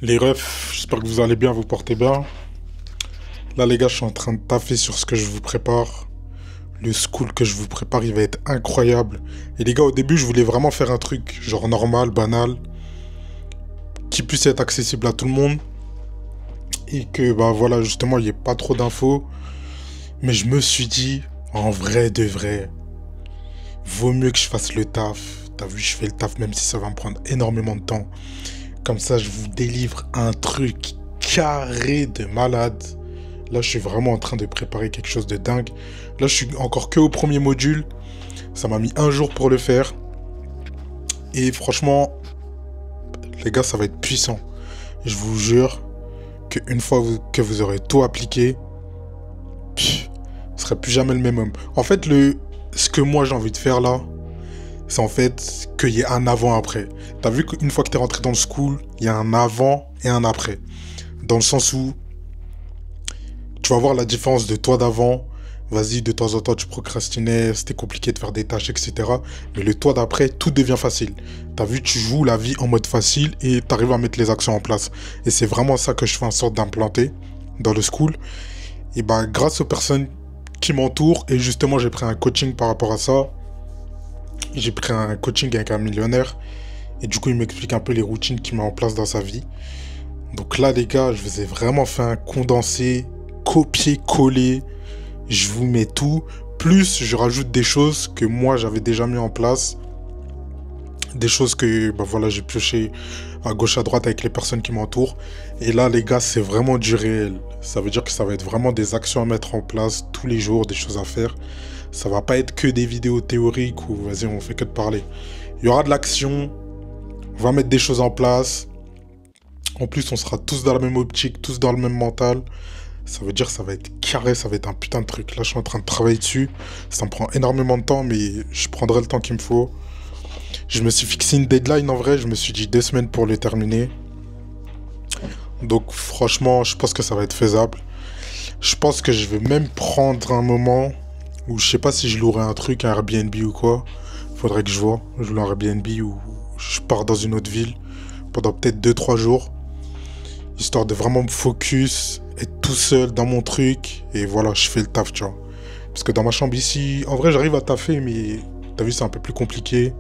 Les refs, j'espère que vous allez bien, vous portez bien. Là les gars, je suis en train de taffer sur ce que je vous prépare. Le school que je vous prépare, il va être incroyable. Et les gars, au début, je voulais vraiment faire un truc, genre normal, banal, qui puisse être accessible à tout le monde. Et que, bah voilà, justement, il n'y ait pas trop d'infos. Mais je me suis dit, en vrai de vrai, vaut mieux que je fasse le taf. T'as vu, je fais le taf même si ça va me prendre énormément de temps. Comme ça, je vous délivre un truc carré de malade. Là, je suis vraiment en train de préparer quelque chose de dingue. Là, je suis encore que au premier module. Ça m'a mis un jour pour le faire. Et franchement, les gars, ça va être puissant. Je vous jure qu'une fois que vous aurez tout appliqué, ce serait plus jamais le même homme. En fait, ce que moi j'ai envie de faire là, c'est en fait qu'il y ait un avant-après. T'as vu qu'une fois que t'es rentré dans le school, il y a un avant et un après. Dans le sens où tu vas voir la différence de toi d'avant. Vas-y, de temps en temps, tu procrastinais, c'était compliqué de faire des tâches, etc. Mais le toi d'après, tout devient facile. T'as vu, tu joues la vie en mode facile et t'arrives à mettre les actions en place. Et c'est vraiment ça que je fais en sorte d'implanter dans le school. Et bah, grâce aux personnes qui m'entourent, et justement, j'ai pris un coaching par rapport à ça. J'ai pris un coaching avec un millionnaire. Et du coup, il m'explique un peu les routines qu'il met en place dans sa vie. Donc là, les gars, je vous ai vraiment fait un condensé, copier-coller. Je vous mets tout. Plus, je rajoute des choses que moi, j'avais déjà mis en place. Des choses que bah voilà, j'ai pioché à gauche, à droite avec les personnes qui m'entourent. Et là, les gars, c'est vraiment du réel. Ça veut dire que ça va être vraiment des actions à mettre en place tous les jours, des choses à faire. Ça va pas être que des vidéos théoriques où, vas-y, on fait que de parler. Il y aura de l'action. On va mettre des choses en place. En plus, on sera tous dans la même optique, tous dans le même mental. Ça veut dire que ça va être carré, ça va être un putain de truc. Là, je suis en train de travailler dessus. Ça me prend énormément de temps, mais je prendrai le temps qu'il me faut. Je me suis fixé une deadline en vrai. Je me suis dit 2 semaines pour le terminer. Donc, franchement, je pense que ça va être faisable. Je pense que je vais même prendre un moment où je sais pas si je louerai un truc, un Airbnb ou quoi. Faudrait que je vois. Je loue un Airbnb ou je pars dans une autre ville pendant peut-être 2-3 jours. Histoire de vraiment me focus, être tout seul dans mon truc, et voilà, je fais le taf, tu vois. Parce que dans ma chambre ici, en vrai, j'arrive à taffer, mais t'as vu, c'est un peu plus compliqué.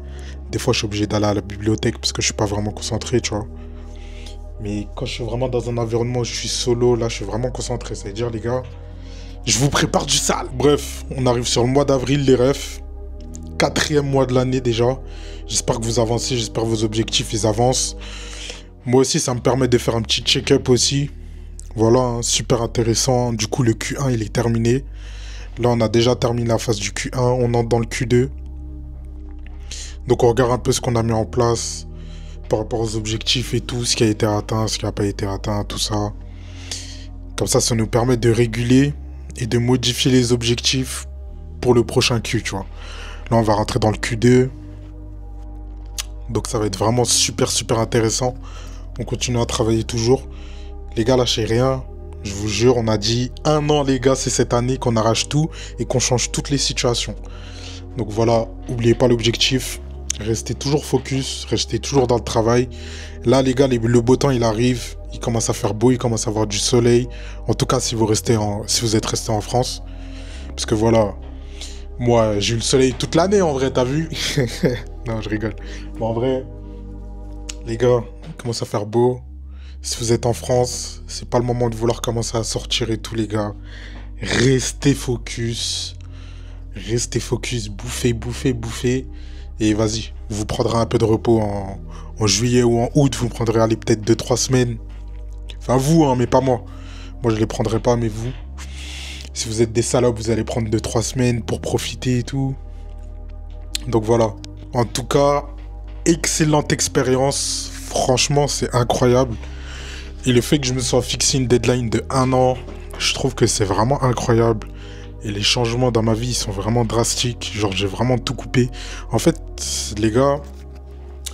Des fois, je suis obligé d'aller à la bibliothèque parce que je suis pas vraiment concentré, tu vois. Mais quand je suis vraiment dans un environnement où je suis solo, là, je suis vraiment concentré. Ça veut dire, les gars, je vous prépare du sale. Bref, on arrive sur le mois d'avril, les refs. 4e mois de l'année déjà. J'espère que vous avancez, j'espère que vos objectifs, ils avancent. Moi aussi, ça me permet de faire un petit check-up aussi. Voilà, hein, super intéressant. Du coup, le Q1, il est terminé. Là, on a déjà terminé la phase du Q1. On entre dans le Q2. Donc, on regarde un peu ce qu'on a mis en place par rapport aux objectifs et tout, ce qui a été atteint, ce qui n'a pas été atteint, tout ça. Comme ça nous permet de réguler et de modifier les objectifs pour le prochain Q, tu vois. Là, on va rentrer dans le Q2. Donc, ça va être vraiment super, super intéressant. On continue à travailler toujours. Les gars, lâchez rien. Je vous jure, on a dit 1 an, les gars, c'est cette année qu'on arrache tout et qu'on change toutes les situations. Donc voilà, n'oubliez pas l'objectif. Restez toujours focus, restez toujours dans le travail. Là, les gars, le beau temps, il arrive. Il commence à faire beau, il commence à avoir du soleil. En tout cas, si vous êtes resté en France. Parce que voilà, moi, j'ai eu le soleil toute l'année, en vrai, t'as vu? Non, je rigole. Mais en vrai, les gars, il commence à faire beau. Si vous êtes en France, c'est pas le moment de vouloir commencer à sortir et tout, les gars. Restez focus. Restez focus. Bouffez, bouffez, bouffez. Et vas-y, vous prendrez un peu de repos en juillet ou en août. Vous prendrez, allez, peut-être 2-3 semaines. Enfin, vous, hein, mais pas moi. Moi, je les prendrai pas, mais vous. Si vous êtes des salopes, vous allez prendre 2-3 semaines pour profiter et tout. Donc voilà. En tout cas, excellente expérience. Franchement, c'est incroyable. Et le fait que je me sois fixé une deadline de 1 an, je trouve que c'est vraiment incroyable. Et les changements dans ma vie, ils sont vraiment drastiques. Genre, j'ai vraiment tout coupé. En fait, les gars,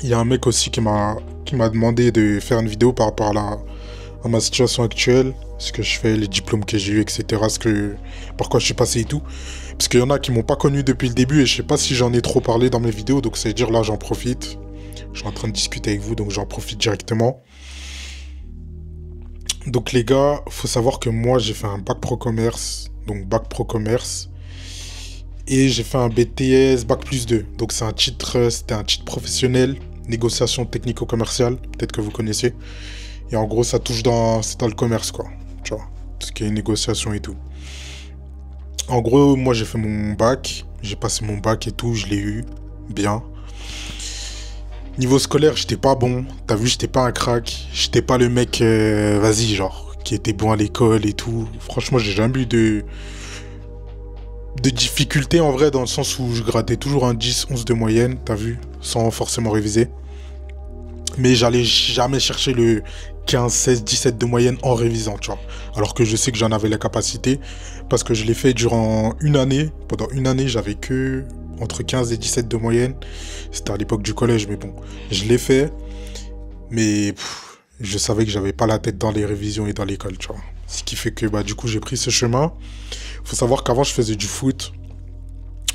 il y a un mec aussi qui m'a demandé de faire une vidéo par rapport à ma situation actuelle. Ce que je fais, les diplômes que j'ai eu, etc. Par quoi je suis passé et tout. Parce qu'il y en a qui m'ont pas connu depuis le début et je sais pas si j'en ai trop parlé dans mes vidéos. Donc, ça veut dire là, j'en profite. Je suis en train de discuter avec vous, donc j'en profite directement. Donc les gars, faut savoir que moi j'ai fait un bac pro commerce, donc bac pro commerce, et j'ai fait un BTS bac plus 2. Donc c'était un titre professionnel, négociation technico-commerciale, peut-être que vous connaissez. Et en gros, c'est dans le commerce quoi, tu vois, tout ce qui est négociation et tout. En gros, moi j'ai fait mon bac, j'ai passé mon bac et tout, je l'ai eu, bien. Niveau scolaire, j'étais pas bon. T'as vu, j'étais pas un crack. J'étais pas le mec, vas-y, genre, qui était bon à l'école et tout. Franchement, j'ai jamais eu de difficultés en vrai, dans le sens où je grattais toujours un 10, 11 de moyenne, t'as vu, sans forcément réviser. Mais j'allais jamais chercher le 15, 16, 17 de moyenne en révisant, tu vois. Alors que je sais que j'en avais la capacité, parce que je l'ai fait durant une année. Pendant une année, j'avais que entre 15 et 17 de moyenne. C'était à l'époque du collège, mais bon, je l'ai fait. Mais je savais que j'avais pas la tête dans les révisions et dans l'école, tu vois. Ce qui fait que, bah, du coup, j'ai pris ce chemin. Faut savoir qu'avant, je faisais du foot.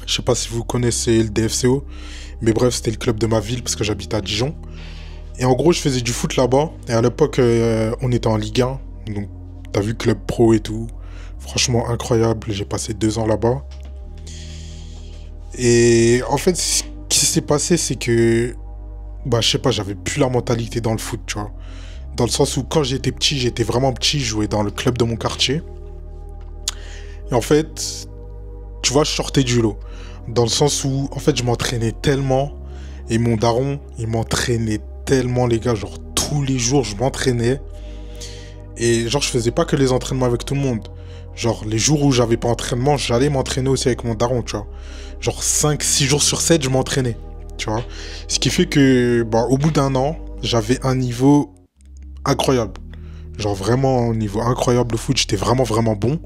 Je sais pas si vous connaissez le DFCO, mais bref, c'était le club de ma ville, parce que j'habite à Dijon. Et en gros, je faisais du foot là-bas. Et à l'époque, on était en Ligue 1. Donc, t'as vu, club pro et tout. Franchement, incroyable. J'ai passé 2 ans là-bas. Et en fait, ce qui s'est passé, c'est que, bah, je sais pas, j'avais plus la mentalité dans le foot, tu vois. Dans le sens où, quand j'étais petit, j'étais vraiment petit, je jouais dans le club de mon quartier. Et en fait, tu vois, je sortais du lot. Dans le sens où, en fait, je m'entraînais tellement. Et mon daron, il m'entraînait tellement, les gars. Genre, tous les jours, je m'entraînais. Et genre, je faisais pas que les entraînements avec tout le monde. Genre, les jours où j'avais pas entraînement, j'allais m'entraîner aussi avec mon daron, tu vois. Genre, 5, 6 jours sur 7, je m'entraînais, tu vois. Ce qui fait que, bah, au bout d'un an, j'avais un niveau incroyable. Genre, vraiment, un niveau incroyable de foot. J'étais vraiment, vraiment bon.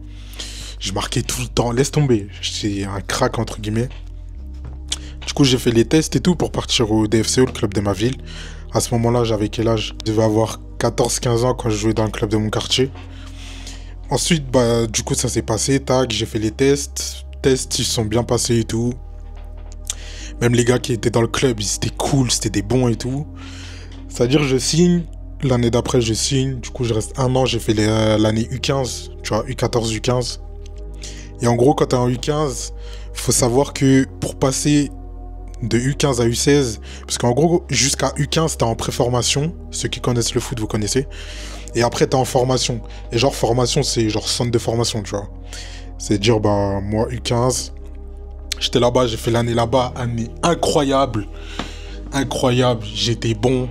Je marquais tout le temps. Laisse tomber. J'étais un crack, entre guillemets. Du coup, j'ai fait les tests et tout pour partir au DFCO, le club de ma ville. À ce moment-là, j'avais quel âge? Je devais avoir 14-15 ans quand je jouais dans le club de mon quartier. Ensuite, bah, du coup, ça s'est passé. Tac, j'ai fait les tests. Tests, ils se sont bien passés et tout. Même les gars qui étaient dans le club, ils étaient cool, c'était des bons et tout. C'est-à-dire, je signe. L'année d'après, je signe. Du coup, je reste un an. J'ai fait l'année U15. Tu vois, U14, U15. Et en gros, quand t'es en U15, faut savoir que pour passer de U15 à U16, parce qu'en gros, jusqu'à U15, t'es en préformation. Ceux qui connaissent le foot, vous connaissez. Et après, t'es en formation. Et genre, formation, c'est genre centre de formation, tu vois. C'est dire, bah, moi, U15, j'étais là-bas, j'ai fait l'année là-bas, année incroyable. Incroyable, j'étais bon.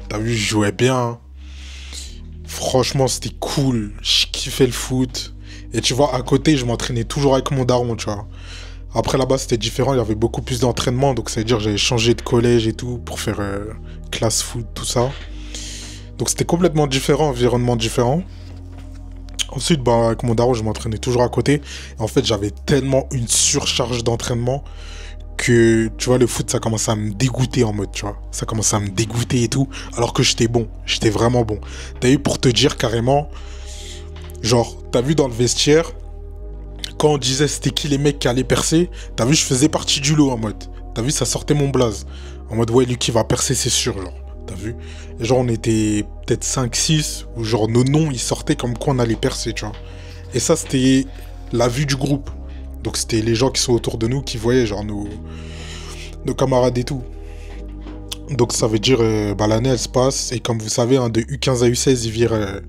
T'as vu, je jouais bien. Franchement, c'était cool. Je kiffais le foot. Et tu vois, à côté, je m'entraînais toujours avec mon daron, tu vois. Après, là-bas, c'était différent. Il y avait beaucoup plus d'entraînement. Donc, ça veut dire que j'avais changé de collège et tout pour faire classe foot, tout ça. Donc, c'était complètement différent, environnement différent. Ensuite, bah, avec mon daron, je m'entraînais toujours à côté. Et en fait, j'avais tellement une surcharge d'entraînement que, tu vois, le foot, ça commençait à me dégoûter en mode, tu vois. Ça commençait à me dégoûter et tout. Alors que j'étais bon. J'étais vraiment bon. T'as vu, pour te dire carrément, genre, t'as vu dans le vestiaire, quand on disait c'était qui les mecs qui allaient percer, t'as vu, je faisais partie du lot en mode. T'as vu, ça sortait mon blaze. En mode, ouais, lui qui va percer, c'est sûr, genre. T'as vu? Et genre, on était peut-être 5-6, où genre nos noms, ils sortaient comme quoi on allait percer, tu vois. Et ça, c'était la vue du groupe. Donc, c'était les gens qui sont autour de nous qui voyaient, genre, nos camarades et tout. Donc, ça veut dire, bah, l'année, elle se passe. Et comme vous savez, hein, de U15 à U16, ils virent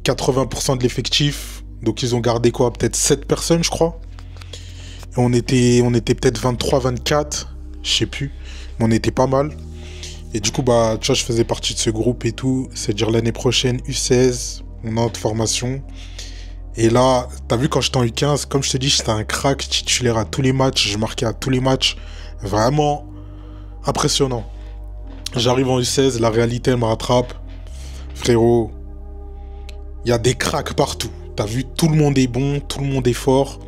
80% de l'effectif. Donc, ils ont gardé quoi? Peut-être 7 personnes, je crois. Et on était peut-être 23, 24, je sais plus. Mais on était pas mal. Et du coup, bah, tu vois, je faisais partie de ce groupe et tout. C'est-à-dire l'année prochaine, U16, on est en formation. Et là, t'as vu, quand j'étais en U15, comme je te dis, j'étais un crack titulaire à tous les matchs. Je marquais à tous les matchs. Vraiment impressionnant. J'arrive en U16, la réalité, elle me rattrape. Frérot, il y a des cracks partout. T'as vu, tout le monde est bon, tout le monde est fort.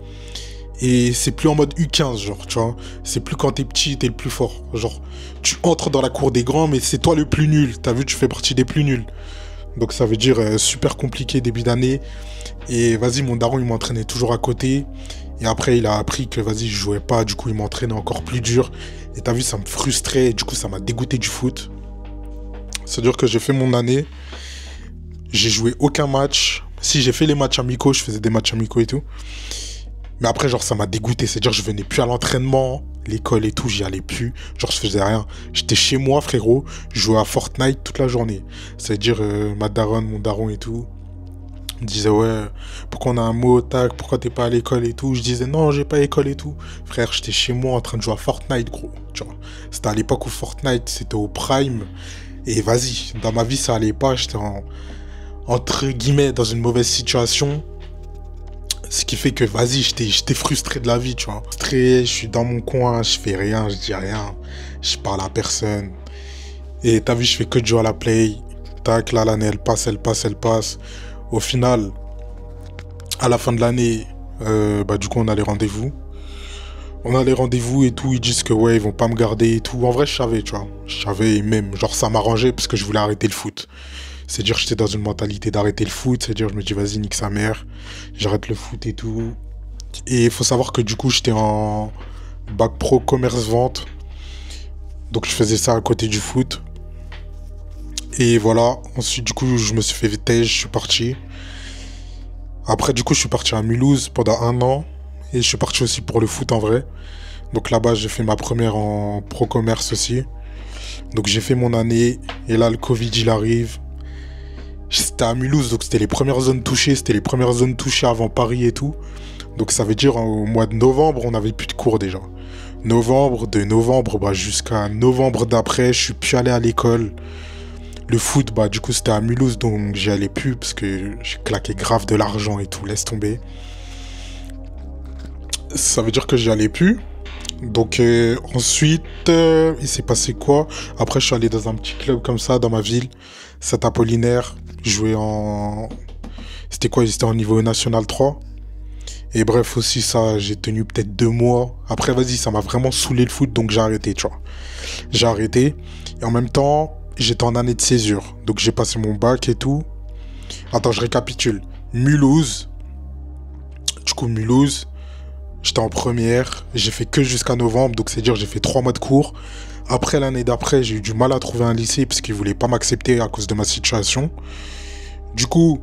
Et c'est plus en mode U15, genre, tu vois. C'est plus quand t'es petit, t'es le plus fort. Genre, tu entres dans la cour des grands, mais c'est toi le plus nul. T'as vu, tu fais partie des plus nuls. Donc ça veut dire super compliqué début d'année. Et vas-y, mon daron, il m'entraînait toujours à côté. Et après, il a appris que, vas-y, je jouais pas. Du coup, il m'entraînait encore plus dur. Et t'as vu, ça me frustrait. Et du coup, ça m'a dégoûté du foot. C'est-à-dire que j'ai fait mon année. J'ai joué aucun match. Si j'ai fait les matchs amicaux, je faisais des matchs amicaux et tout. Mais après, genre, ça m'a dégoûté. C'est-à-dire, je venais plus à l'entraînement, l'école et tout, j'y allais plus. Genre, je faisais rien. J'étais chez moi, frérot. Je jouais à Fortnite toute la journée. C'est-à-dire, ma daronne, mon daron et tout me disait, ouais, pourquoi on a un mot au tac, pourquoi t'es pas à l'école et tout. Je disais, non, j'ai pas école et tout. Frère, j'étais chez moi en train de jouer à Fortnite, gros. Tu vois, c'était à l'époque où Fortnite, c'était au prime. Et vas-y, dans ma vie, ça allait pas. J'étais entre guillemets dans une mauvaise situation. Ce qui fait que, vas-y, j'étais frustré de la vie, tu vois. Frustré, je suis dans mon coin, je fais rien, je dis rien, je parle à personne. Et t'as vu, je fais que de jouer à la play. Tac, là, l'année, elle passe, elle passe, elle passe. Au final, à la fin de l'année, du coup, on a les rendez-vous. On a les rendez-vous et tout, ils disent que, ouais, ils vont pas me garder et tout. En vrai, je savais, tu vois. Je savais, et même, genre, ça m'arrangeait parce que je voulais arrêter le foot. C'est-à-dire, j'étais dans une mentalité d'arrêter le foot. C'est-à-dire, je me dis, vas-y, nique sa mère. J'arrête le foot et tout. Et il faut savoir que du coup, j'étais en bac pro commerce-vente. Donc, je faisais ça à côté du foot. Et voilà. Ensuite, du coup, je me suis fait têche, je suis parti. Après, du coup, je suis parti à Mulhouse pendant 1 an. Et je suis parti aussi pour le foot en vrai. Donc là-bas, j'ai fait ma première en pro commerce aussi. Donc, j'ai fait mon année. Et là, le Covid, il arrive. C'était à Mulhouse, donc c'était les premières zones touchées, avant Paris et tout. Donc ça veut dire au mois de novembre, on n'avait plus de cours déjà. De novembre jusqu'à novembre d'après, je suis plus allé à l'école. Le foot, du coup c'était à Mulhouse, donc j'y allais plus parce que j'ai claqué grave de l'argent et tout, laisse tomber. Ça veut dire que j'y allais plus. Donc ensuite, il s'est passé quoi? Après, je suis allé dans un petit club comme ça, dans ma ville, Saint-Apollinaire. Joué en... C'était quoi? C'était en niveau national 3. Et bref, aussi ça, j'ai tenu peut-être 2 mois. Après, vas-y, ça m'a vraiment saoulé le foot, donc j'ai arrêté, tu vois. J'ai arrêté. Et en même temps, j'étais en année de césure. Donc j'ai passé mon bac et tout. Attends, je récapitule. Mulhouse. Du coup, Mulhouse. J'étais en première. J'ai fait que jusqu'à novembre. Donc c'est-à-dire, j'ai fait 3 mois de cours. Après, l'année d'après, j'ai eu du mal à trouver un lycée parce qu'ils voulaient pas m'accepter à cause de ma situation. Du coup,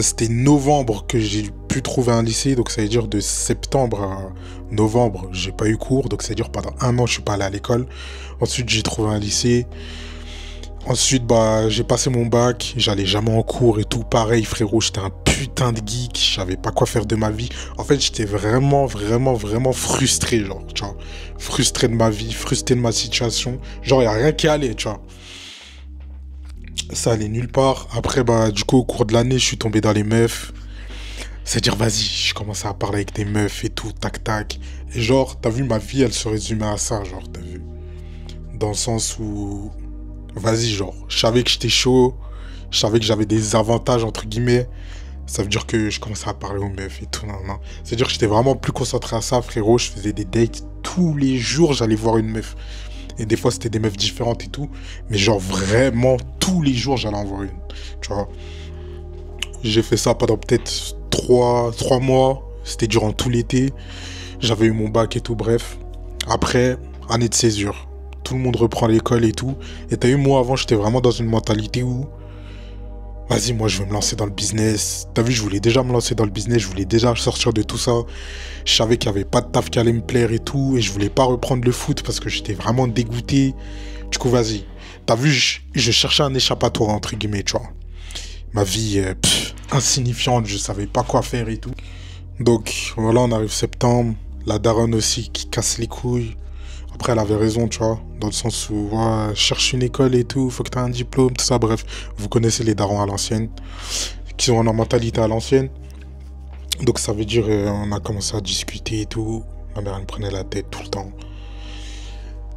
c'était novembre que j'ai pu trouver un lycée, donc ça veut dire de septembre à novembre, j'ai pas eu cours, donc ça veut dire pendant 1 an, je suis pas allé à l'école. Ensuite, j'ai trouvé un lycée. Ensuite, j'ai passé mon bac, j'allais jamais en cours et tout. Pareil, frérot, j'étais un putain de geek, je savais pas quoi faire de ma vie. En fait, j'étais vraiment, vraiment, vraiment frustré, genre, tu vois. Frustré de ma vie, frustré de ma situation. Genre, y a rien qui allait, tu vois. Ça allait nulle part. Après, du coup, au cours de l'année, je suis tombé dans les meufs. C'est-à-dire, vas-y, je commençais à parler avec des meufs et tout, tac, tac. Et genre, t'as vu, ma vie, elle se résumait à ça, genre, t'as vu. Dans le sens où, vas-y, genre, je savais que j'étais chaud, je savais que j'avais des avantages, entre guillemets. Ça veut dire que je commençais à parler aux meufs et tout, non. C'est-à-dire que j'étais vraiment plus concentré à ça, frérot. Je faisais des dates tous les jours, j'allais voir une meuf. Et des fois, c'était des meufs différentes et tout. Mais genre, vraiment, tous les jours, j'allais en voir une. Tu vois. J'ai fait ça pendant peut-être 3 mois. C'était durant tout l'été. J'avais eu mon bac et tout, bref. Après, année de césure. Tout le monde reprend l'école et tout. Et t'as vu, moi, avant, j'étais vraiment dans une mentalité où... Vas-y, moi, je veux me lancer dans le business. T'as vu, je voulais déjà me lancer dans le business. Je voulais déjà sortir de tout ça. Je savais qu'il n'y avait pas de taf qui allait me plaire et tout. Et je voulais pas reprendre le foot parce que j'étais vraiment dégoûté. Du coup, vas-y. T'as vu, je cherchais un échappatoire, entre guillemets, tu vois. Ma vie, insignifiante. Je savais pas quoi faire et tout. Donc, voilà, on arrive septembre. La daronne aussi qui casse les couilles. Après, elle avait raison, tu vois, dans le sens où, ouais, cherche une école et tout, faut que tu aies un diplôme, tout ça, bref. Vous connaissez les darons à l'ancienne, qui ont une mentalité à l'ancienne. Donc, ça veut dire, on a commencé à discuter et tout. Ma mère, elle me prenait la tête tout le temps.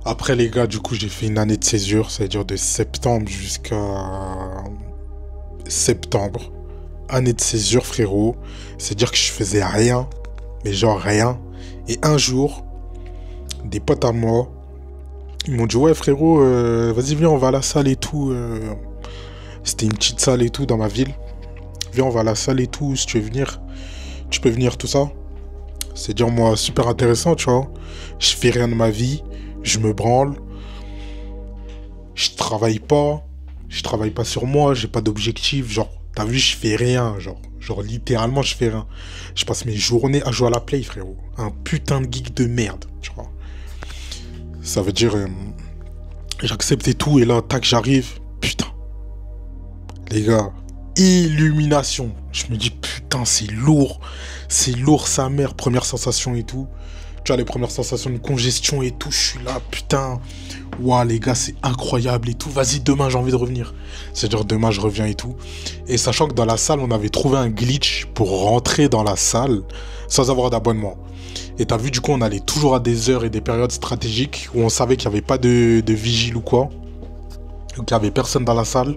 Après, les gars, du coup, j'ai fait une année de césure, c'est-à-dire de septembre jusqu'à septembre. Année de césure, frérot. C'est-à-dire que je faisais rien, mais genre rien. Et un jour... Des potes à moi, ils m'ont dit ouais frérot, vas-y viens on va à la salle et tout. C'était une petite salle et tout dans ma ville. Viens on va à la salle et tout, si tu veux venir, tu peux venir tout ça. C'est dire moi super intéressant tu vois. Je fais rien de ma vie, je me branle, je travaille pas. je travaille pas sur moi, j'ai pas d'objectif, genre, t'as vu, je fais rien, genre littéralement, je fais rien. Je passe mes journées à jouer à la play, frérot. Un putain de geek de merde, tu vois. Ça veut dire, j'accepte et tout, et là, tac, j'arrive, putain. Les gars, illumination. Je me dis, putain, c'est lourd, sa mère, première sensation et tout. Tu vois, les premières sensations de congestion et tout, je suis là, putain. Ouah, les gars, c'est incroyable et tout. Vas-y, demain, j'ai envie de revenir. C'est-à-dire, demain, je reviens et tout. Et sachant que dans la salle, on avait trouvé un glitch pour rentrer dans la salle sans avoir d'abonnement. Et t'as vu, du coup, on allait toujours à des heures et des périodes stratégiques où on savait qu'il n'y avait pas de vigile ou quoi. Donc, il n'y avait personne dans la salle.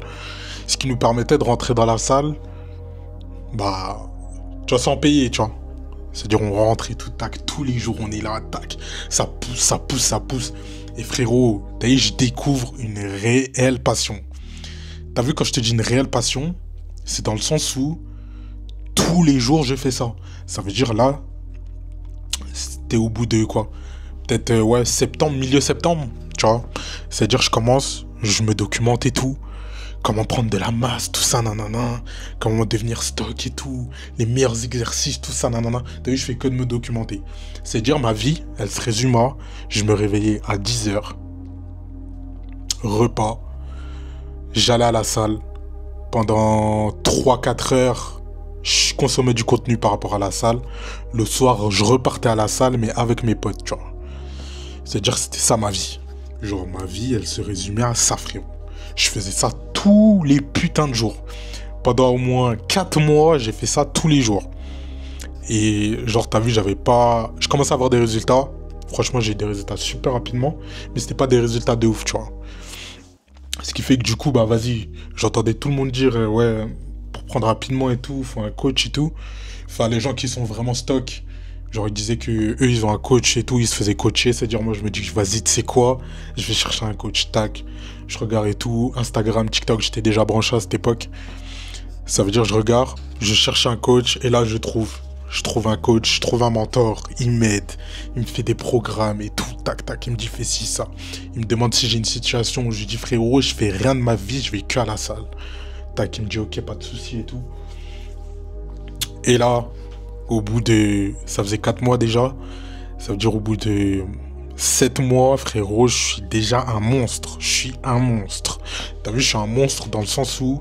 Ce qui nous permettait de rentrer dans la salle, bah, tu vois, sans payer, tu vois. C'est-à-dire, on rentre et tout, tac, tous les jours, on est là, tac. Ça pousse, ça pousse, ça pousse. Et frérot, t'as vu, je découvre une réelle passion. T'as vu, quand je te dis une réelle passion, c'est dans le sens où tous les jours, je fais ça. Ça veut dire, là, c'était au bout de quoi? Peut-être, ouais, septembre, milieu septembre, tu vois. C'est-à-dire, je commence, je me documente et tout. Comment prendre de la masse, tout ça, nanana. Comment devenir stock et tout. Les meilleurs exercices, tout ça, nanana. T'as vu, je fais que de me documenter. C'est-à-dire, ma vie, elle se résume à... Je me réveillais à 10h. Repas. J'allais à la salle. Pendant 3-4 heures, je consommais du contenu par rapport à la salle. Le soir, je repartais à la salle, mais avec mes potes, tu vois. C'est-à-dire, c'était ça ma vie. Genre, ma vie, elle se résumait à ça, frérot. Je faisais ça tous les putains de jours. Pendant au moins 4 mois, j'ai fait ça tous les jours. Et genre, t'as vu, j'avais pas... Je commençais à avoir des résultats. Franchement, j'ai eu des résultats super rapidement. Mais c'était pas des résultats de ouf, tu vois. Ce qui fait que du coup, bah vas-y. J'entendais tout le monde dire, ouais, pour prendre rapidement et tout, faut un coach et tout. Enfin, les gens qui sont vraiment stock. Genre, ils disaient que eux, ils ont un coach et tout, ils se faisaient coacher. C'est-à-dire, moi, je me dis, vas-y, tu sais quoi? Je vais chercher un coach, tac. Je regarde et tout. Instagram, TikTok, j'étais déjà branché à cette époque. Ça veut dire, je regarde, je cherche un coach et là, je trouve. Je trouve un coach, je trouve un mentor. Il m'aide, il me fait des programmes et tout, tac, tac. Il me dit, fais ci, ça. Il me demande si j'ai une situation où je lui dis, frérot, je fais rien de ma vie, je vais que à la salle. Tac, il me dit, ok, pas de souci et tout. Et là, au bout de... Ça faisait 4 mois déjà. Ça veut dire au bout de 7 mois, frérot, je suis déjà un monstre. Je suis un monstre. T'as vu, je suis un monstre dans le sens où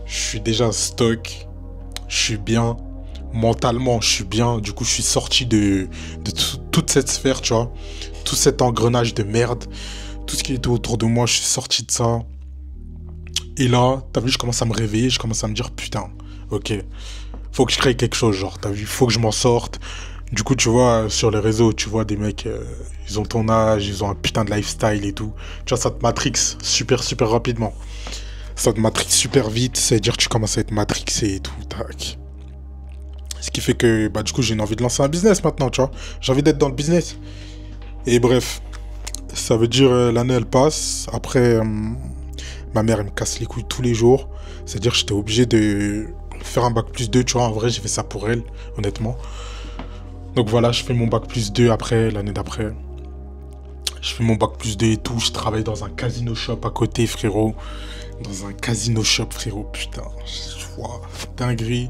je suis déjà stock. Je suis bien. Mentalement, je suis bien. Du coup, je suis sorti de toute cette sphère, tu vois. Tout cet engrenage de merde. Tout ce qui était autour de moi, je suis sorti de ça. Et là, t'as vu, je commence à me réveiller. Je commence à me dire, putain, ok, faut que je crée quelque chose, genre, t'as vu, faut que je m'en sorte. Du coup, tu vois, sur les réseaux, tu vois des mecs, ils ont ton âge, ils ont un putain de lifestyle et tout. Tu vois, ça te matrix super rapidement. Ça te matrix super vite, c'est-à-dire tu commences à être matrixé et tout, tac. Ce qui fait que, bah, du coup, j'ai une envie de lancer un business maintenant, tu vois. J'ai envie d'être dans le business. Et bref, ça veut dire, l'année, elle passe. Après, ma mère, elle me casse les couilles tous les jours. C'est-à-dire, j'étais obligé de faire un bac+2, tu vois. En vrai, j'ai fait ça pour elle, honnêtement. Donc voilà, je fais mon bac+2 après, l'année d'après. Je fais mon bac+2 et tout. Je travaille dans un casino shop à côté, frérot. Dans un casino shop, frérot. Putain, wow, dinguerie.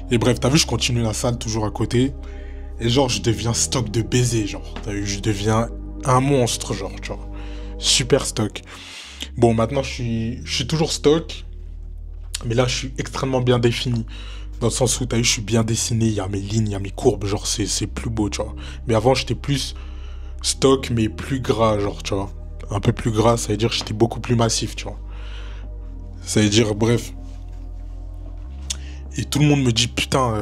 Et bref, t'as vu, je continue la salle toujours à côté. Et genre, je deviens stock de baiser, genre. T'as vu, je deviens un monstre, genre, tu vois. Super stock. Bon, maintenant, je suis toujours stock. Mais là, je suis extrêmement bien défini. Dans le sens où, t'as vu, je suis bien dessiné. Il y a mes lignes, il y a mes courbes. Genre, c'est plus beau, tu vois. Mais avant, j'étais plus stock, mais plus gras, genre, tu vois. Un peu plus gras, ça veut dire que j'étais beaucoup plus massif, tu vois. Ça veut dire, bref. Et tout le monde me dit, putain,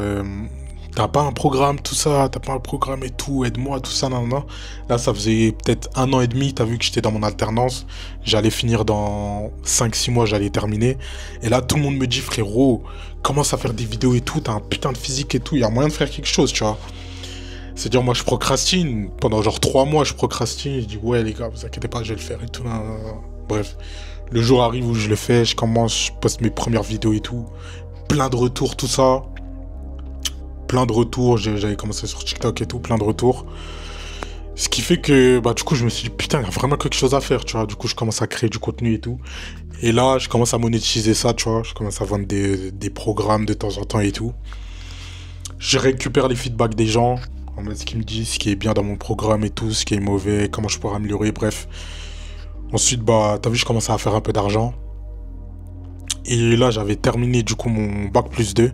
t'as pas un programme, tout ça, t'as pas un programme et tout, aide-moi, tout ça, nan, nan. Là, ça faisait peut-être 1 an et demi, t'as vu que j'étais dans mon alternance. J'allais finir dans 5-6 mois, j'allais terminer. Et là, tout le monde me dit, frérot, commence à faire des vidéos et tout, t'as un putain de physique et tout, il y a moyen de faire quelque chose, tu vois. C'est-à-dire, moi, je procrastine. Pendant genre 3 mois, je procrastine. Je dis, ouais, les gars, vous inquiétez pas, je vais le faire et tout, nan, nan, nan. Bref, le jour arrive où je le fais, je commence, je poste mes premières vidéos et tout. Plein de retours, tout ça. Plein de retours, j'avais commencé sur TikTok et tout, plein de retours. Ce qui fait que, bah, du coup, je me suis dit, putain, il y a vraiment quelque chose à faire, tu vois. Du coup, je commence à créer du contenu et tout. Et là, je commence à monétiser ça, tu vois. Je commence à vendre des programmes de temps en temps et tout. Je récupère les feedbacks des gens, en mode ce qu'ils me disent, ce qui est bien dans mon programme et tout, ce qui est mauvais, comment je pourrais améliorer, bref. Ensuite, bah, t'as vu, je commençais à faire un peu d'argent. Et là, j'avais terminé, du coup, mon bac plus 2.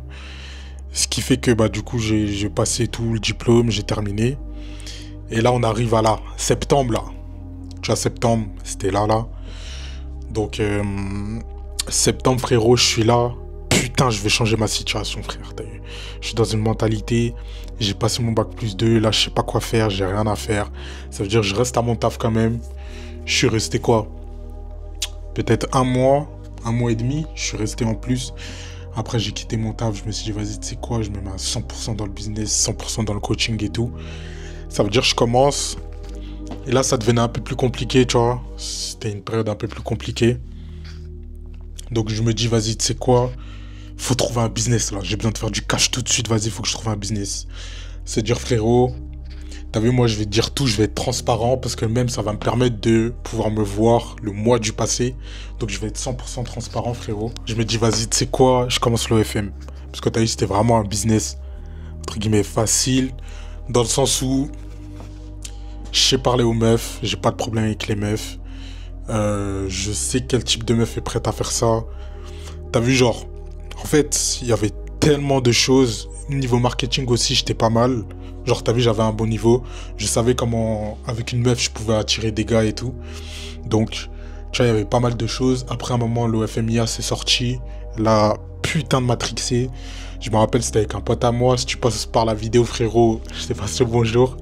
Ce qui fait que, bah, du coup, j'ai passé tout le diplôme, j'ai terminé. Et là, on arrive à là, septembre, là. Tu vois, septembre, c'était là. Donc, septembre, frérot, je suis là. Putain, je vais changer ma situation, frère. T'as vu, je suis dans une mentalité. J'ai passé mon bac plus 2. Là, je sais pas quoi faire. J'ai rien à faire. Ça veut dire que je reste à mon taf quand même. Je suis resté quoi? Peut-être un mois et demi. Je suis resté en plus. Après, j'ai quitté mon taf. Je me suis dit, vas-y, tu sais quoi? Je me mets à 100% dans le business, 100% dans le coaching et tout. Ça veut dire que je commence. Et là, ça devenait un peu plus compliqué, tu vois. C'était une période un peu plus compliquée. Donc, je me dis, vas-y, tu sais quoi? Faut trouver un business, là. J'ai besoin de faire du cash tout de suite. Vas-y, faut que je trouve un business. C'est dire, frérot, t'as vu, moi, je vais te dire tout. Je vais être transparent parce que même, ça va me permettre de pouvoir me voir le mois du passé. Donc, je vais être 100% transparent, frérot. Je me dis, vas-y, tu sais quoi? Je commence l'OFM. Parce que t'as vu, c'était vraiment un business, entre guillemets, facile. Dans le sens où je sais parler aux meufs, j'ai pas de problème avec les meufs. Je sais quel type de meuf est prête à faire ça. T'as vu, genre, en fait, il y avait tellement de choses. Niveau marketing aussi, j'étais pas mal. Genre, t'as vu, j'avais un bon niveau. Je savais comment, avec une meuf, je pouvais attirer des gars et tout. Donc, tu vois, il y avait pas mal de choses. Après un moment, l'OFMIA s'est sorti. La putain de matrixé. Je me rappelle, c'était avec un pote à moi. Si tu passes par la vidéo, frérot, je t'ai passé le bonjour.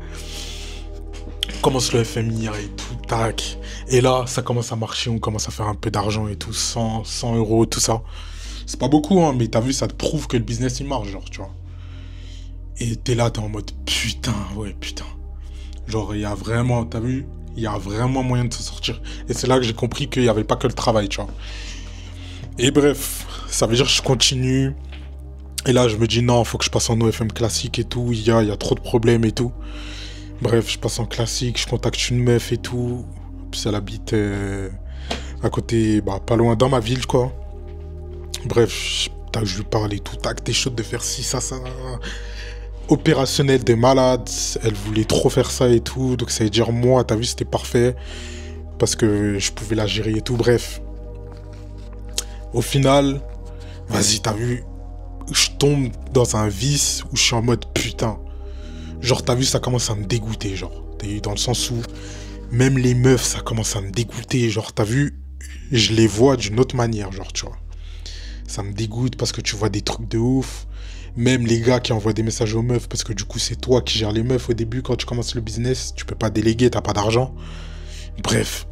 Commence le FMI et tout, tac. Et là, ça commence à marcher, on commence à faire un peu d'argent et tout, 100 euros, tout ça. C'est pas beaucoup, hein, mais t'as vu, ça te prouve que le business, il marche, genre, tu vois. Et t'es là, t'es en mode, putain, ouais, putain. Genre, il y a vraiment, t'as vu, il y a vraiment moyen de se sortir. Et c'est là que j'ai compris qu'il n'y avait pas que le travail, tu vois. Et bref, ça veut dire que je continue. Et là, je me dis, non, faut que je passe en OFM classique et tout, il y a trop de problèmes et tout. Bref, je passe en classique, je contacte une meuf et tout. Puis elle habite à côté, bah pas loin dans ma ville, quoi. Bref, je lui parle et tout. Tac, t'es chaude de faire ci, ça. Opérationnel de malade. Elle voulait trop faire ça et tout. Donc ça veut dire moi, t'as vu, c'était parfait. Parce que je pouvais la gérer et tout. Bref. Au final, vas-y, t'as vu, je tombe dans un vice où je suis en mode putain. Genre, t'as vu, ça commence à me dégoûter, genre. T'as vu, dans le sens où même les meufs, ça commence à me dégoûter. Genre, t'as vu, je les vois d'une autre manière, genre, tu vois. Ça me dégoûte parce que tu vois des trucs de ouf. Même les gars qui envoient des messages aux meufs, parce que du coup, c'est toi qui gères les meufs au début quand tu commences le business. Tu peux pas déléguer, t'as pas d'argent. Bref,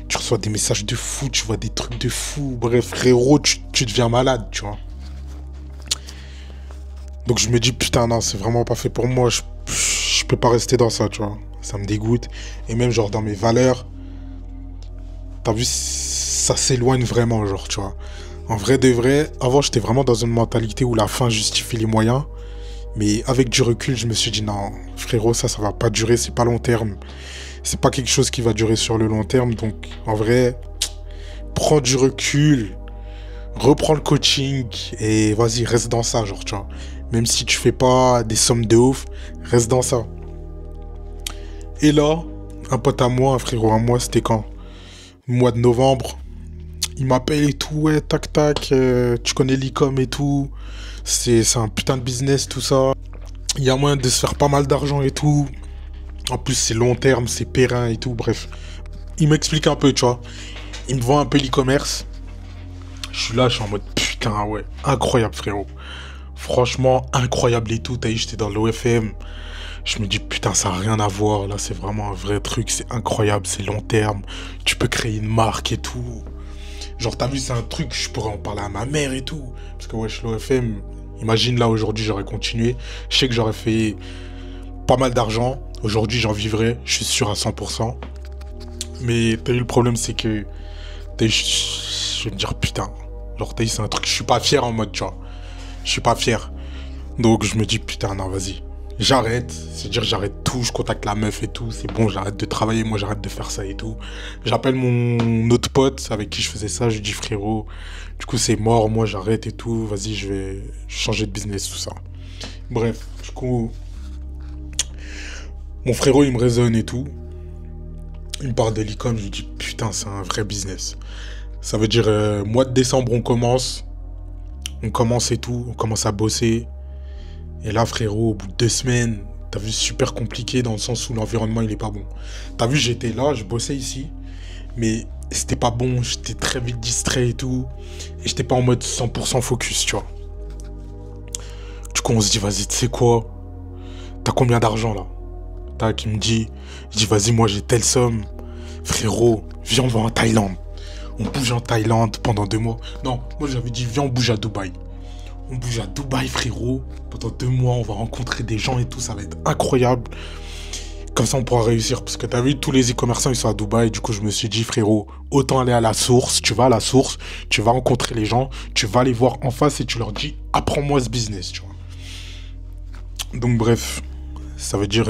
tu reçois des messages de fou, tu vois des trucs de fou. Bref, frérot, tu deviens malade, tu vois. Donc je me dis, putain, non, c'est vraiment pas fait pour moi. Je peux pas rester dans ça, tu vois. Ça me dégoûte. Et même, genre, dans mes valeurs, t'as vu, ça s'éloigne vraiment, genre, tu vois. En vrai de vrai, avant, j'étais vraiment dans une mentalité où la fin justifie les moyens. Mais avec du recul, je me suis dit, non, frérot, ça va pas durer, c'est pas long terme. C'est pas quelque chose qui va durer sur le long terme. Donc, en vrai, prends du recul, reprends le coaching et vas-y, reste dans ça, genre, tu vois. Même si tu fais pas des sommes de ouf, reste dans ça. Et là, un pote à moi, un frérot à moi, c'était quand? Mois de novembre. Il m'appelle et tout, ouais, tac, tac, tu connais l'e-com et tout. C'est un putain de business, tout ça. Il y a moyen de se faire pas mal d'argent et tout. En plus, c'est long terme, c'est périn et tout, bref. Il m'explique un peu, tu vois. Il me vend un peu l'e-commerce. Je suis là, je suis en mode, putain, ouais, incroyable, frérot. Franchement, incroyable et tout. T'as vu, j'étais dans l'OFM. Je me dis, putain, ça n'a rien à voir. Là, c'est vraiment un vrai truc. C'est incroyable, c'est long terme. Tu peux créer une marque et tout. Genre, t'as vu, c'est un truc, je pourrais en parler à ma mère et tout. Parce que, wesh, l'OFM, imagine là, aujourd'hui, j'aurais continué. Je sais que j'aurais fait pas mal d'argent. Aujourd'hui, j'en vivrais, je suis sûr à 100%. Mais t'as vu, le problème, c'est que, t'as vu, je vais me dire, putain. Genre, t'as vu, c'est un truc, je suis pas fier en mode, tu vois. Je suis pas fier. Donc, je me dis, putain, non, vas-y. j'arrête. C'est-à-dire, j'arrête tout, je contacte la meuf et tout. C'est bon, j'arrête de travailler, moi, j'arrête de faire ça et tout. J'appelle mon autre pote avec qui je faisais ça. Je lui dis, frérot, du coup, c'est mort, moi, j'arrête et tout. Vas-y, je vais changer de business, tout ça. Bref, du coup, mon frérot, il me raisonne et tout. Il me parle de l'e-com, je lui dis, putain, c'est un vrai business. Ça veut dire, mois de décembre, on commence et tout, on commence à bosser. Et là, frérot, au bout de 2 semaines, t'as vu, super compliqué dans le sens où l'environnement, il est pas bon. T'as vu, j'étais là, je bossais ici, mais c'était pas bon, j'étais très vite distrait et tout. Et j'étais pas en mode 100% focus, tu vois. Du coup, on se dit, vas-y, tu sais quoi? T'as combien d'argent, là? Tac, il me dit, je dis, vas-y, moi, j'ai telle somme. Frérot, viens, on va en Thaïlande. On bouge en Thaïlande pendant 2 mois. Non, moi, j'avais dit, viens, on bouge à Dubaï. On bouge à Dubaï, frérot. Pendant 2 mois, on va rencontrer des gens et tout. Ça va être incroyable. Comme ça, on pourra réussir. Parce que t'as vu, tous les e-commerçants, ils sont à Dubaï. Du coup, je me suis dit, frérot, autant aller à la source. Tu vas à la source, tu vas rencontrer les gens, tu vas les voir en face et tu leur dis, apprends-moi ce business, tu vois. Donc, bref, ça veut dire,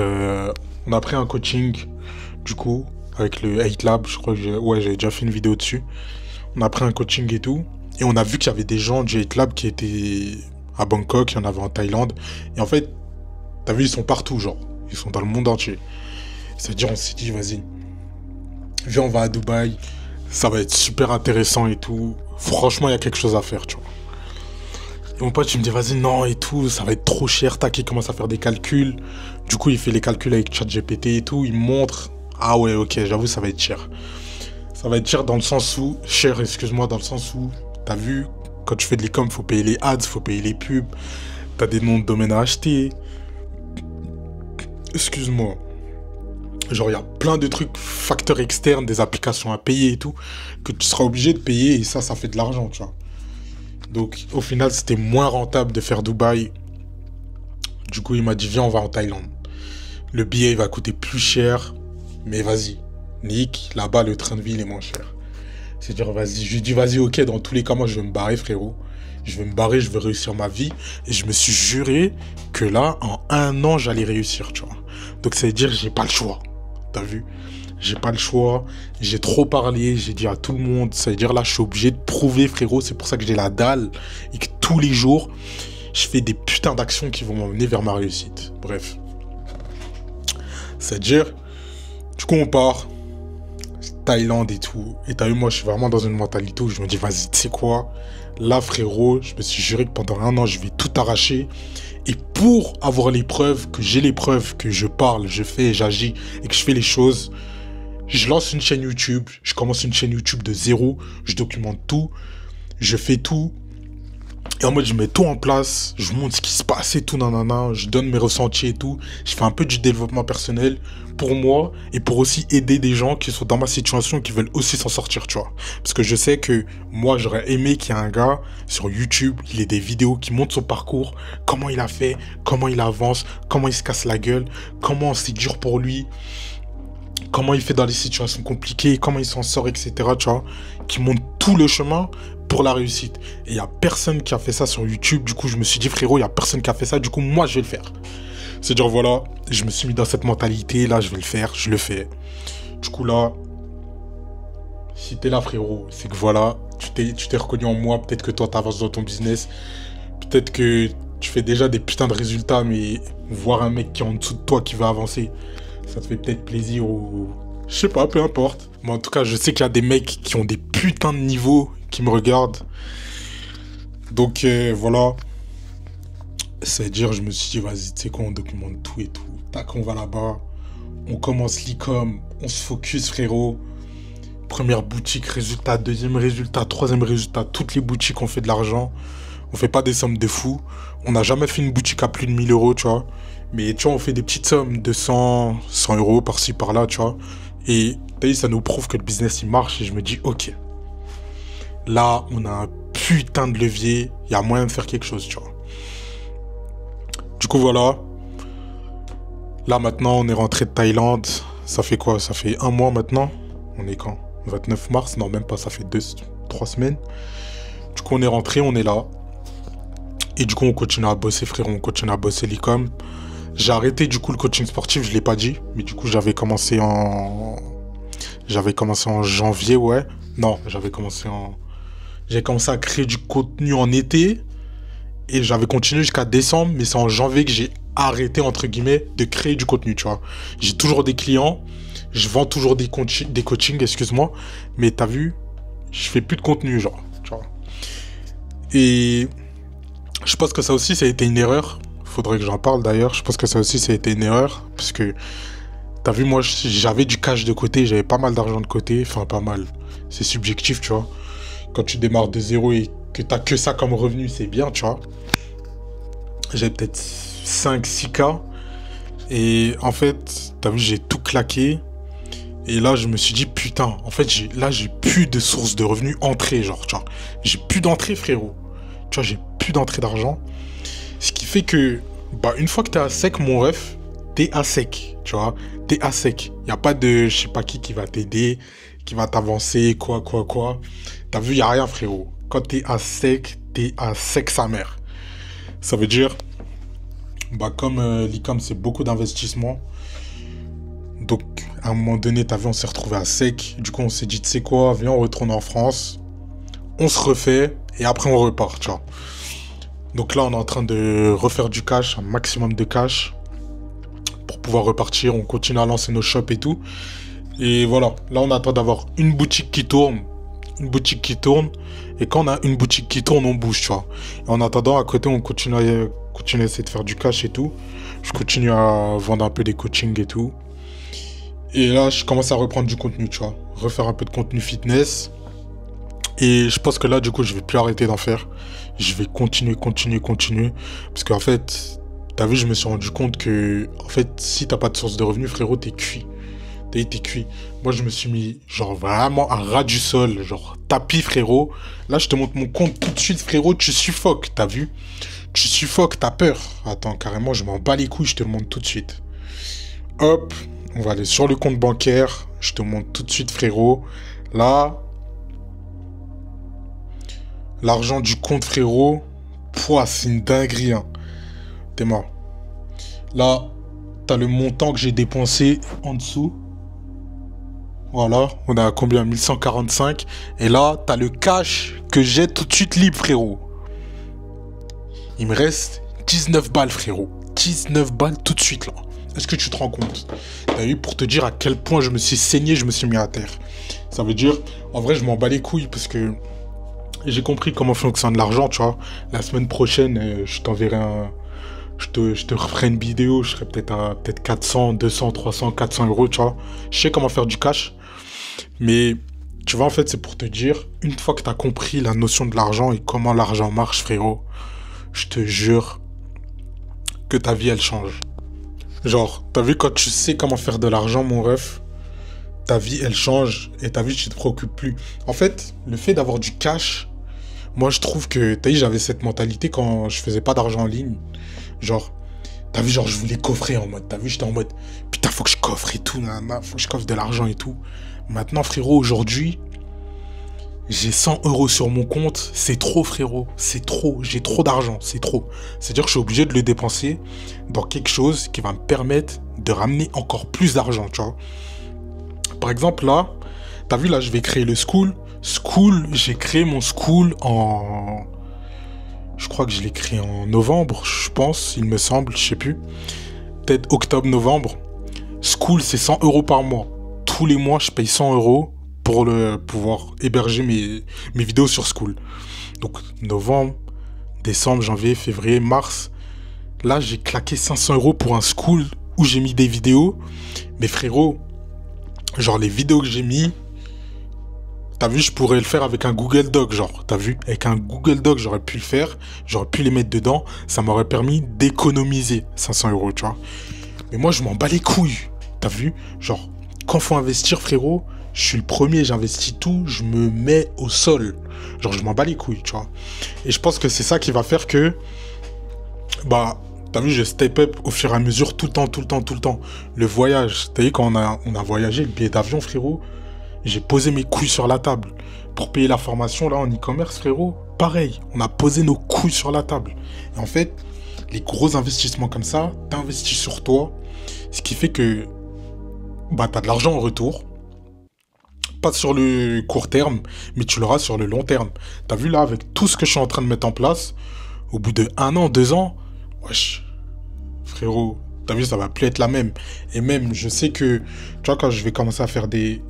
on a pris un coaching, du coup, avec le 8 Lab. Je crois que j'avais déjà fait une vidéo dessus. On a pris un coaching et tout. Et on a vu qu'il y avait des gens du 8 Lab qui étaient à Bangkok, il y en avait en Thaïlande. Et en fait, t'as vu, ils sont partout, genre. Ils sont dans le monde entier. C'est-à-dire, on s'est dit, vas-y, viens, on va à Dubaï. Ça va être super intéressant et tout. Franchement, il y a quelque chose à faire, tu vois. Et mon pote, il me dit, vas-y, non, et tout, ça va être trop cher. Tac, il commence à faire des calculs. Du coup, il fait les calculs avec ChatGPT et tout. Il me montre. Ah ouais, ok, j'avoue, ça va être cher. Ça va être cher dans le sens où... Cher, excuse-moi, dans le sens où... T'as vu, quand tu fais de l'e-com, faut payer les ads, faut payer les pubs. T'as des noms de domaines à acheter. Excuse-moi. Genre, il y a plein de trucs, facteurs externes, des applications à payer et tout, que tu seras obligé de payer et ça fait de l'argent, tu vois. Donc, au final, c'était moins rentable de faire Dubaï. Du coup, il m'a dit, viens, on va en Thaïlande. Le billet, il va coûter plus cher, mais vas-y. Nick, là-bas, le train de vie, il est moins cher. C'est-à-dire, vas-y. Je lui dis, vas-y, ok, dans tous les cas, moi, je vais me barrer, frérot. Je vais me barrer, je vais réussir ma vie. Et je me suis juré que là, en 1 an, j'allais réussir, tu vois. Donc, ça veut dire, j'ai pas le choix. T'as vu? J'ai pas le choix. J'ai trop parlé, j'ai dit à tout le monde. Ça veut dire, là, je suis obligé de prouver, frérot. C'est pour ça que j'ai la dalle. Et que tous les jours, je fais des putains d'actions qui vont m'emmener vers ma réussite. Bref. C'est-à-dire, du coup, on part. Thaïlande et tout. Et t'as vu, moi, je suis vraiment dans une mentalité où je me dis, vas-y, tu sais quoi? Là, frérot, je me suis juré que pendant 1 an, je vais tout arracher. Et pour avoir les preuves, que j'ai les preuves, que je parle, je fais, j'agis et que je fais les choses, je lance une chaîne YouTube. Je commence une chaîne YouTube de zéro. Je documente tout. Je fais tout. Et en mode, je mets tout en place, je montre ce qui se passe et tout, nanana, je donne mes ressentis et tout. Je fais un peu du développement personnel pour moi et pour aussi aider des gens qui sont dans ma situation et qui veulent aussi s'en sortir, tu vois. Parce que je sais que moi, j'aurais aimé qu'il y ait un gars sur YouTube, il ait des vidéos qui montrent son parcours, comment il a fait, comment il avance, comment il se casse la gueule, comment c'est dur pour lui, comment il fait dans les situations compliquées, comment il s'en sort, etc., tu vois, qui montre tout le chemin pour la réussite. Et il n'y a personne qui a fait ça sur YouTube. Du coup, je me suis dit, frérot, il n'y a personne qui a fait ça. Du coup, moi, je vais le faire. C'est-à-dire, voilà, je me suis mis dans cette mentalité. Là, je vais le faire, je le fais. Du coup, là, si t'es là, frérot, c'est que voilà, tu t'es reconnu en moi. Peut-être que toi, t'avances dans ton business. Peut-être que tu fais déjà des putains de résultats, mais voir un mec qui est en dessous de toi qui va avancer, ça te fait peut-être plaisir ou... Je sais pas, peu importe. Mais en tout cas, je sais qu'il y a des mecs qui ont des putains de niveaux qui me regardent. Donc, voilà. C'est-à-dire, je me suis dit, vas-y, tu sais quoi, on documente tout et tout. Tac, on va là-bas. On commence l'e-com. On se focus, frérot. Première boutique, résultat. Deuxième résultat. Troisième résultat. Toutes les boutiques, on fait de l'argent. On fait pas des sommes de fous. On n'a jamais fait une boutique à plus de 1000 euros, tu vois. Mais tu vois, on fait des petites sommes de 100 euros par-ci, par-là, tu vois. Et ça nous prouve que le business, il marche. Et je me dis, ok. Là, on a un putain de levier. Il y a moyen de faire quelque chose, tu vois. Du coup, voilà. Là, maintenant, on est rentré de Thaïlande. Ça fait quoi? Ça fait 1 mois maintenant. On est quand? 29 mars? Non, même pas. Ça fait 3 semaines. Du coup, on est rentré. On est là. Et du coup, on continue à bosser, frérot. On continue à bosser l'e-com. J'ai arrêté du coup le coaching sportif, je l'ai pas dit, mais du coup j'avais commencé en janvier, ouais. Non, j'avais commencé à créer du contenu en été et j'avais continué jusqu'à décembre, mais c'est en janvier que j'ai arrêté entre guillemets de créer du contenu, tu vois. J'ai toujours des clients, je vends toujours des coachings, excuse-moi, mais t'as vu, je fais plus de contenu, genre, tu vois. Et je pense que ça aussi, ça a été une erreur. Faudrait que j'en parle d'ailleurs. Je pense que ça aussi, ça a été une erreur. Parce que, t'as vu, moi, j'avais du cash de côté. J'avais pas mal d'argent de côté. Enfin, pas mal. C'est subjectif, tu vois. Quand tu démarres de zéro et que t'as que ça comme revenu, c'est bien, tu vois. J'avais peut-être 5-6K. Et en fait, t'as vu, j'ai tout claqué. Et là, je me suis dit, putain, en fait, j'ai plus de source de revenus entrée, genre, tu vois. J'ai plus d'entrée, frérot. Tu vois, j'ai plus d'entrée d'argent. Ce qui fait que, bah, une fois que t'es à sec, mon ref, t'es à sec, tu vois. T'es à sec. Y a pas de, je sais pas qui va t'aider, qui va t'avancer, quoi. T'as vu, y a rien, frérot. Quand t'es à sec sa mère. Ça veut dire, bah, comme l'ICAM, c'est beaucoup d'investissement. Donc, à un moment donné, t'as vu, on s'est retrouvé à sec. Du coup, on s'est dit, tu sais quoi, viens, on retourne en France. On se refait, et après, on repart, tu vois. Donc là, on est en train de refaire du cash, un maximum de cash, pour pouvoir repartir. On continue à lancer nos shops et tout. Et voilà, là, on attend d'avoir une boutique qui tourne. Et quand on a une boutique qui tourne, on bouge, tu vois. Et en attendant, à côté, on continue à essayer de faire du cash et tout. Je continue à vendre un peu des coachings et tout. Et là, je commence à reprendre du contenu, tu vois. Refaire un peu de contenu fitness. Et je pense que là, du coup, je vais plus arrêter d'en faire. Je vais continuer. Parce qu'en fait, t'as vu, je me suis rendu compte que, en fait, si t'as pas de source de revenus, frérot, t'es cuit. T'es cuit. Moi, je me suis mis, genre, vraiment à ras du sol. Genre, tapis, frérot. Là, je te montre mon compte tout de suite, frérot. Tu suffoques, t'as vu? Tu suffoques, t'as peur. Attends, carrément, je m'en bats les couilles, je te le montre tout de suite. Hop, on va aller sur le compte bancaire. Je te montre tout de suite, frérot. Là... L'argent du compte, frérot, pouah, c'est une dinguerie, hein. T'es mort. Là, t'as le montant que j'ai dépensé en dessous. Voilà, on a combien? 1145. Et là, t'as le cash que j'ai tout de suite libre, frérot. Il me reste 19 balles, frérot. 19 balles tout de suite, là. Est-ce que tu te rends compte? T'as vu, pour te dire à quel point je me suis saigné, je me suis mis à terre. Ça veut dire, en vrai, je m'en bats les couilles parce que... J'ai compris comment fonctionne l'argent, tu vois. La semaine prochaine, je t'enverrai je te referai une vidéo, je serai peut-être à 400, 200, 300, 400 euros, tu vois. Je sais comment faire du cash. Mais, tu vois, en fait, c'est pour te dire, une fois que tu as compris la notion de l'argent et comment l'argent marche, frérot, je te jure que ta vie, elle change. Genre, t'as vu, quand tu sais comment faire de l'argent, mon ref, ta vie, elle change et ta vie, tu te préoccupes plus. En fait, le fait d'avoir du cash... Moi, je trouve que, t'as vu, j'avais cette mentalité quand je faisais pas d'argent en ligne. Genre, t'as vu, genre, je voulais coffrer en mode. T'as vu, j'étais en mode, putain, faut que je coffre et tout, faut que je coffre de l'argent et tout. Maintenant, frérot, aujourd'hui, j'ai 100 euros sur mon compte. C'est trop, frérot. C'est trop. J'ai trop d'argent. C'est trop. C'est-à-dire que je suis obligé de le dépenser dans quelque chose qui va me permettre de ramener encore plus d'argent, tu vois. Par exemple, là, t'as vu, là, je vais créer le school. J'ai créé mon school en... Je crois que je l'ai créé en novembre, je pense, il me semble, je sais plus. Peut-être octobre-novembre. School, c'est 100 euros par mois. Tous les mois, je paye 100 euros pour pouvoir héberger mes vidéos sur School. Donc, novembre, décembre, janvier, février, mars. Là, j'ai claqué 500 euros pour un School où j'ai mis des vidéos. Mais frérot, genre les vidéos que j'ai mis... T'as vu, je pourrais le faire avec un Google Doc, genre, t'as vu? Avec un Google Doc, j'aurais pu le faire, j'aurais pu les mettre dedans, ça m'aurait permis d'économiser 500 euros, tu vois. Mais moi, je m'en bats les couilles, t'as vu? Genre, quand faut investir, frérot, je suis le premier, j'investis tout, je me mets au sol. Genre, je m'en bats les couilles, tu vois. Et je pense que c'est ça qui va faire que, bah, t'as vu, je step up au fur et à mesure, tout le temps. Le voyage, t'as vu, quand on a voyagé, le billet d'avion, frérot, j'ai posé mes couilles sur la table. Pour payer la formation, là, en e-commerce, frérot, pareil. On a posé nos couilles sur la table. Et en fait, les gros investissements comme ça, t'investis sur toi, ce qui fait que bah, t'as de l'argent en retour. Pas sur le court terme, mais tu l'auras sur le long terme. T'as vu là, avec tout ce que je suis en train de mettre en place, au bout de 1 an, 2 ans, wesh, frérot, t'as vu, ça va plus être la même. Et même, je sais que, tu vois, quand je vais commencer à faire des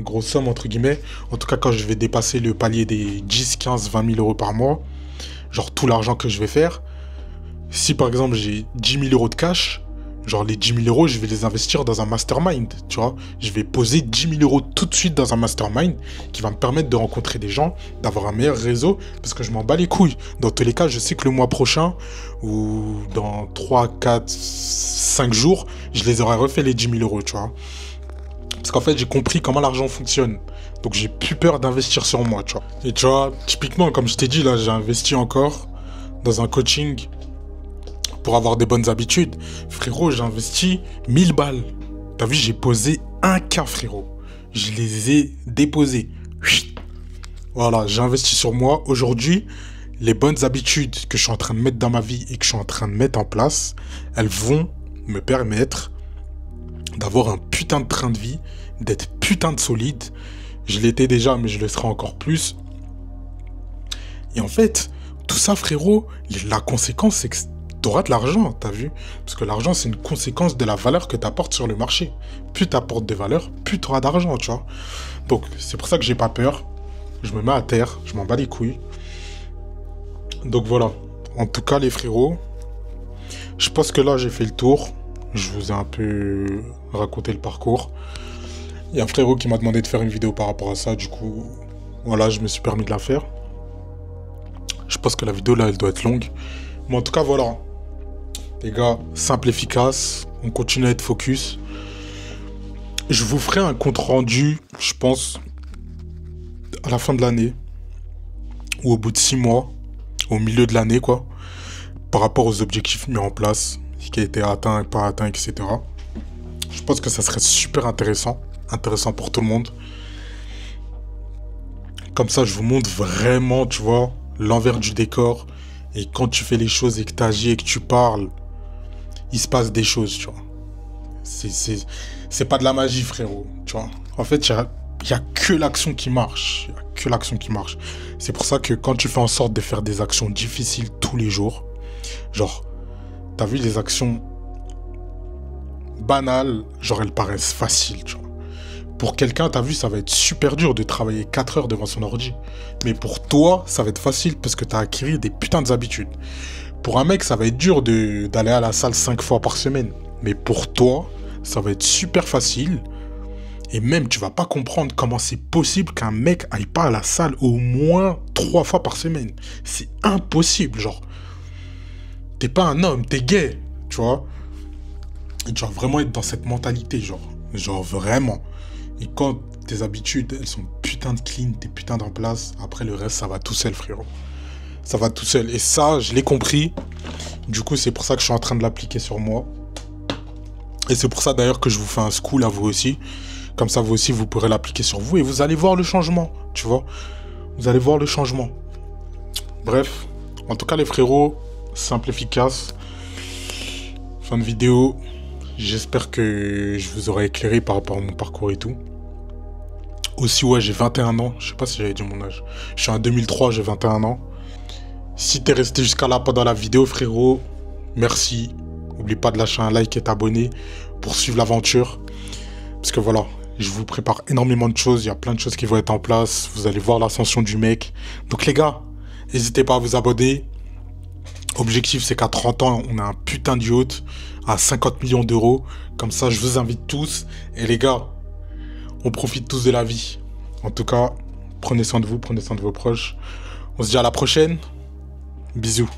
grosses sommes, entre guillemets, en tout cas, quand je vais dépasser le palier des 10, 15, 20 000 euros par mois, genre tout l'argent que je vais faire, si par exemple j'ai 10 000 euros de cash, genre les 10 000 euros, je vais les investir dans un mastermind, tu vois. Je vais poser 10 000 euros tout de suite dans un mastermind qui va me permettre de rencontrer des gens, d'avoir un meilleur réseau, parce que je m'en bats les couilles. Dans tous les cas, je sais que le mois prochain, ou dans 3, 4, 5 jours, je les aurai refait les 10 000 euros, tu vois. Parce qu'en fait, j'ai compris comment l'argent fonctionne. Donc j'ai plus peur d'investir sur moi, tu vois. Et tu vois, typiquement, comme je t'ai dit, là, j'ai investi encore dans un coaching pour avoir des bonnes habitudes. Frérot, j'ai investi 1000 balles. T'as vu, j'ai posé 1K, frérot. Je les ai déposés. Voilà, j'ai investi sur moi. Aujourd'hui, les bonnes habitudes que je suis en train de mettre dans ma vie et que je suis en train de mettre en place, elles vont me permettre d'avoir un putain de train de vie, d'être putain de solide. Je l'étais déjà, mais je le serai encore plus. Et en fait, tout ça, frérot, la conséquence, c'est que t'auras de l'argent, t'as vu? Parce que l'argent, c'est une conséquence de la valeur que t'apportes sur le marché. Plus t'apportes de valeur, plus t'auras d'argent, tu vois. Donc, c'est pour ça que j'ai pas peur. Je me mets à terre, je m'en bats les couilles. Donc voilà. En tout cas, les frérots, je pense que là, j'ai fait le tour. Je vous ai un peu raconté le parcours. Il y a un frérot qui m'a demandé de faire une vidéo par rapport à ça. Du coup, voilà, je me suis permis de la faire. Je pense que la vidéo, là, elle doit être longue. Mais en tout cas, voilà. Les gars, simple, efficace. On continue à être focus. Je vous ferai un compte rendu, je pense, à la fin de l'année. Ou au bout de 6 mois. Au milieu de l'année, quoi. Par rapport aux objectifs mis en place. Ce qui a été atteint, pas atteint, etc. Je pense que ça serait super intéressant. Intéressant pour tout le monde. Comme ça, je vous montre vraiment, tu vois, l'envers du décor. Et quand tu fais les choses et que tu agis et que tu parles, il se passe des choses, tu vois. C'est pas de la magie, frérot, tu vois. En fait, il y a que l'action qui marche. Il y a que l'action qui marche. C'est pour ça que quand tu fais en sorte de faire des actions difficiles tous les jours, genre, t'as vu les actions banales, genre elles paraissent faciles, tu vois. Pour quelqu'un, t'as vu, ça va être super dur de travailler 4 heures devant son ordi. Mais pour toi, ça va être facile parce que t'as acquis des putains d'habitudes. Pour un mec, ça va être dur d'aller à la salle 5 fois par semaine. Mais pour toi, ça va être super facile. Et même, tu vas pas comprendre comment c'est possible qu'un mec aille pas à la salle au moins 3 fois par semaine. C'est impossible, genre. T'es pas un homme, t'es gay, tu vois. Et tu vas vraiment être dans cette mentalité, genre. Genre, vraiment. Et quand tes habitudes, elles sont putain de clean, t'es putain d'en place, après le reste, ça va tout seul, frérot. Ça va tout seul. Et ça, je l'ai compris. Du coup, c'est pour ça que je suis en train de l'appliquer sur moi. Et c'est pour ça, d'ailleurs, que je vous fais un school à vous aussi. Comme ça, vous aussi, vous pourrez l'appliquer sur vous. Et vous allez voir le changement, tu vois. Vous allez voir le changement. Bref. En tout cas, les frérots, simple, efficace. Fin de vidéo. J'espère que je vous aurai éclairé par rapport à mon parcours et tout. Aussi, ouais, j'ai 21 ans. Je sais pas si j'avais dit mon âge. Je suis en 2003, j'ai 21 ans. Si t'es resté jusqu'à là pendant la vidéo, frérot, merci. N'oublie pas de lâcher un like et t'abonner pour suivre l'aventure. Parce que voilà, je vous prépare énormément de choses. Il y a plein de choses qui vont être en place. Vous allez voir l'ascension du mec. Donc les gars, n'hésitez pas à vous abonner. Objectif, c'est qu'à 30 ans, on a un putain de yacht à 50 millions d'euros. Comme ça, je vous invite tous. Et les gars, on profite tous de la vie. En tout cas, prenez soin de vous, prenez soin de vos proches. On se dit à la prochaine. Bisous.